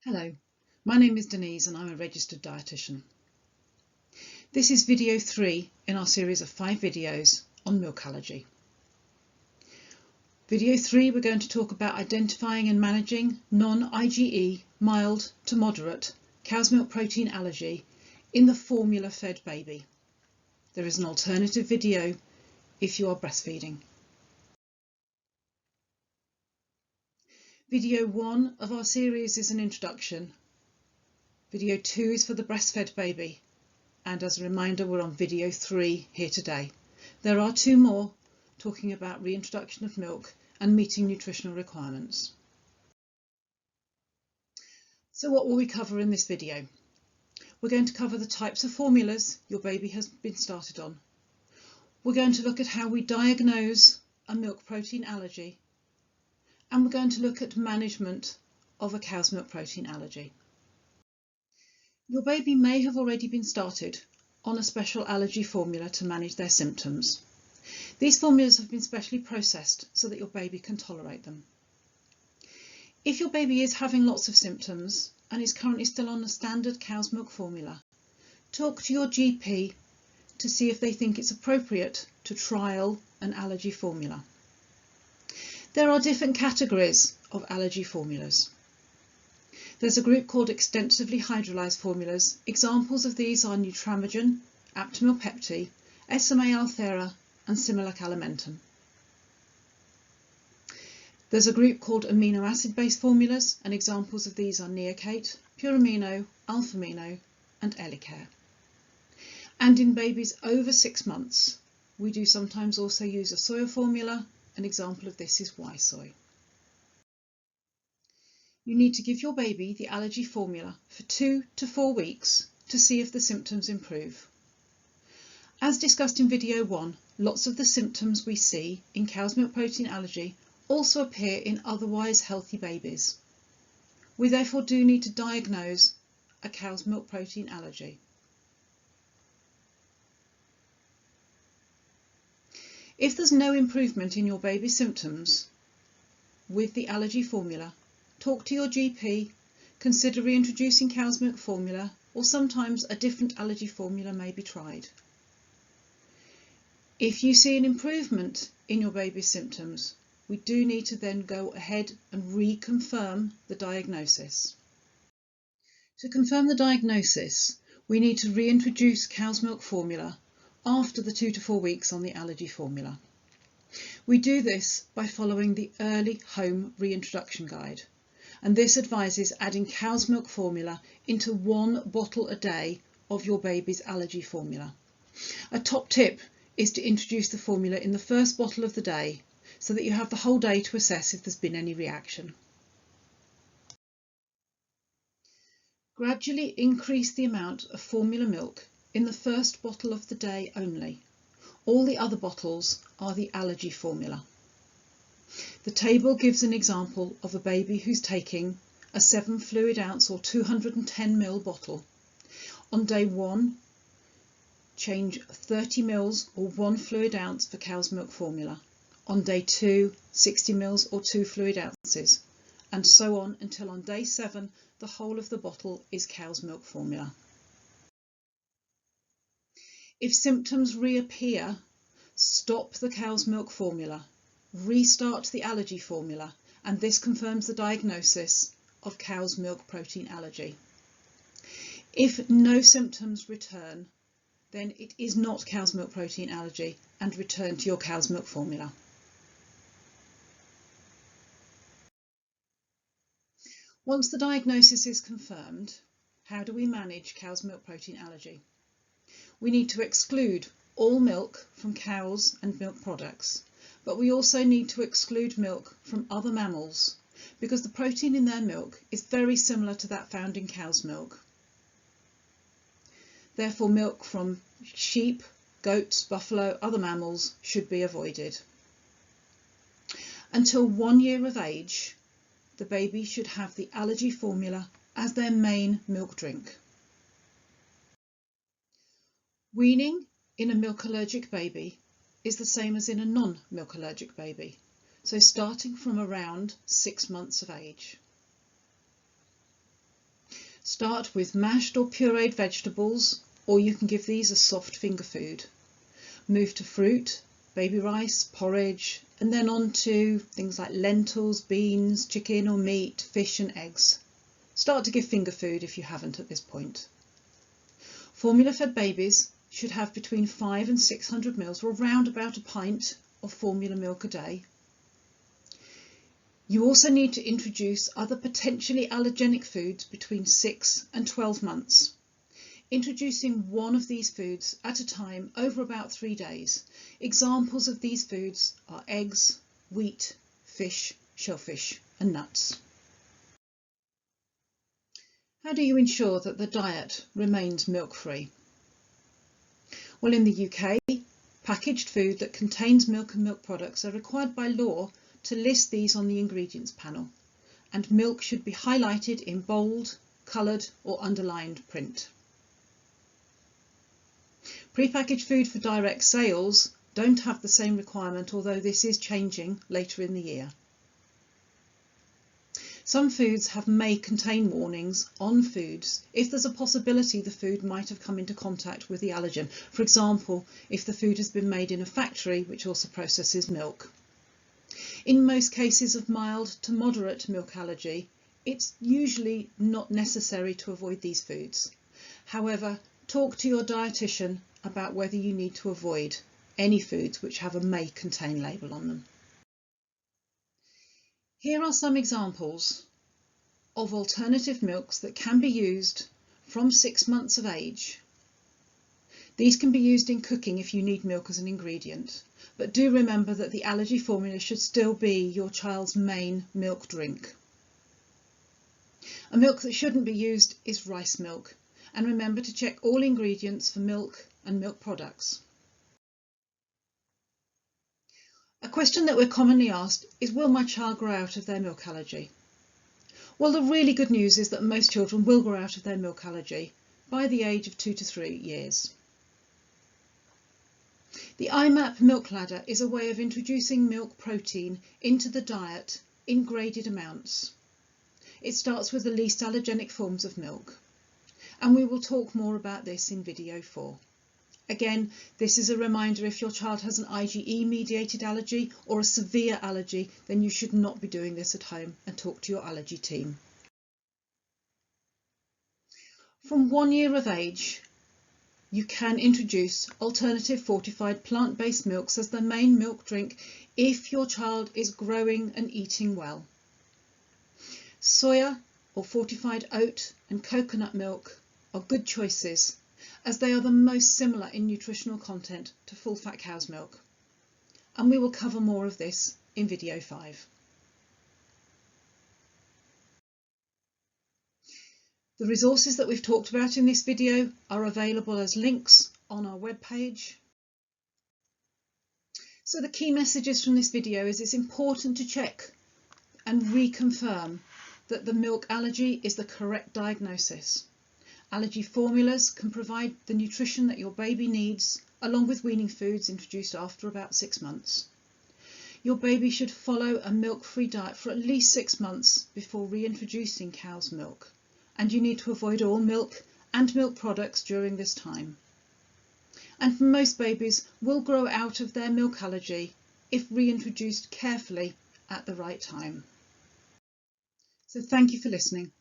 Hello, my name is Denise and I'm a registered dietitian. This is video 3 in our series of 5 videos on milk allergy. Video 3 we're going to talk about identifying and managing non-IgE mild to moderate cow's milk protein allergy in the formula fed baby. There is an alternative video if you are breastfeeding. Video 1 of our series is an introduction. Video 2 is for the breastfed baby, and as a reminder we're on video 3 here today. There are 2 more talking about reintroduction of milk and meeting nutritional requirements. So what will we cover in this video? We're going to cover the types of formulas your baby has been started on. We're going to look at how we diagnose a milk protein allergy, and we're going to look at management of a cow's milk protein allergy. Your baby may have already been started on a special allergy formula to manage their symptoms. These formulas have been specially processed so that your baby can tolerate them. If your baby is having lots of symptoms and is currently still on a standard cow's milk formula, talk to your GP to see if they think it's appropriate to trial an allergy formula. There are different categories of allergy formulas. There's a group called extensively hydrolyzed formulas. Examples of these are Nutramigen, Aptamil Pepti, SMA Althera and Similac Alimentum. There's a group called amino acid based formulas, and examples of these are Neocate, Pure Amino, Alphamino and Elicare. And in babies over 6 months, we do sometimes also use a soy formula. An example of this is Y-Soy. You need to give your baby the allergy formula for 2 to 4 weeks to see if the symptoms improve. As discussed in video 1, lots of the symptoms we see in cow's milk protein allergy also appear in otherwise healthy babies. We therefore do need to diagnose a cow's milk protein allergy. If there's no improvement in your baby's symptoms with the allergy formula, talk to your GP, consider reintroducing cow's milk formula, or sometimes a different allergy formula may be tried. If you see an improvement in your baby's symptoms, we do need to then go ahead and reconfirm the diagnosis. To confirm the diagnosis, we need to reintroduce cow's milk formula after the 2 to 4 weeks on the allergy formula. We do this by following the early home reintroduction guide, and this advises adding cow's milk formula into 1 bottle a day of your baby's allergy formula. A top tip is to introduce the formula in the first bottle of the day so that you have the whole day to assess if there's been any reaction. Gradually increase the amount of formula milk in the first bottle of the day only. All the other bottles are the allergy formula. The table gives an example of a baby who's taking a 7 fluid ounce or 210 ml bottle. On day 1, change 30 ml or 1 fluid ounce for cow's milk formula. On day 2, 60 ml or 2 fluid ounces, and so on until on day 7 the whole of the bottle is cow's milk formula. If symptoms reappear, stop the cow's milk formula, restart the allergy formula, and this confirms the diagnosis of cow's milk protein allergy. If no symptoms return, then it is not cow's milk protein allergy, and return to your cow's milk formula. Once the diagnosis is confirmed, how do we manage cow's milk protein allergy? We need to exclude all milk from cows and milk products, but we also need to exclude milk from other mammals because the protein in their milk is very similar to that found in cow's milk. Therefore, milk from sheep, goats, buffalo, other mammals should be avoided. Until 1 year of age, the baby should have the allergy formula as their main milk drink. Weaning in a milk allergic baby is the same as in a non-milk allergic baby, so starting from around 6 months of age. Start with mashed or pureed vegetables, or you can give these a soft finger food. Move to fruit, baby rice, porridge, and then on to things like lentils, beans, chicken or meat, fish and eggs. Start to give finger food if you haven't at this point. Formula-fed babies should have between 500 and 600 ml, or around about a pint of formula milk a day. You also need to introduce other potentially allergenic foods between 6 and 12 months. Introducing one of these foods at a time over about 3 days. Examples of these foods are eggs, wheat, fish, shellfish and nuts. How do you ensure that the diet remains milk-free? Well, in the UK, packaged food that contains milk and milk products are required by law to list these on the ingredients panel, and milk should be highlighted in bold, coloured or underlined print. Prepackaged food for direct sales don't have the same requirement, although this is changing later in the year. Some foods may contain warnings on foods if there's a possibility the food might have come into contact with the allergen. For example, if the food has been made in a factory which also processes milk. In most cases of mild to moderate milk allergy, it's usually not necessary to avoid these foods. However, talk to your dietitian about whether you need to avoid any foods which have a may contain label on them. Here are some examples of alternative milks that can be used from 6 months of age. These can be used in cooking if you need milk as an ingredient, but do remember that the allergy formula should still be your child's main milk drink. A milk that shouldn't be used is rice milk, and remember to check all ingredients for milk and milk products. A question that we're commonly asked is, will my child grow out of their milk allergy? Well, the really good news is that most children will grow out of their milk allergy by the age of 2 to 3 years. The IMAP milk ladder is a way of introducing milk protein into the diet in graded amounts. It starts with the least allergenic forms of milk, and we will talk more about this in video 4. Again, this is a reminder: if your child has an IgE-mediated allergy or a severe allergy, then you should not be doing this at home, and talk to your allergy team. From 1 year of age, you can introduce alternative fortified plant-based milks as the main milk drink if your child is growing and eating well. Soya or fortified oat and coconut milk are good choices, as they are the most similar in nutritional content to full-fat cow's milk. And we will cover more of this in video 5. The resources that we've talked about in this video are available as links on our webpage. So the key messages from this video is it's important to check and reconfirm that the milk allergy is the correct diagnosis. Allergy formulas can provide the nutrition that your baby needs, along with weaning foods introduced after about 6 months. Your baby should follow a milk-free diet for at least 6 months before reintroducing cow's milk, and you need to avoid all milk and milk products during this time. And most babies will grow out of their milk allergy if reintroduced carefully at the right time. So thank you for listening.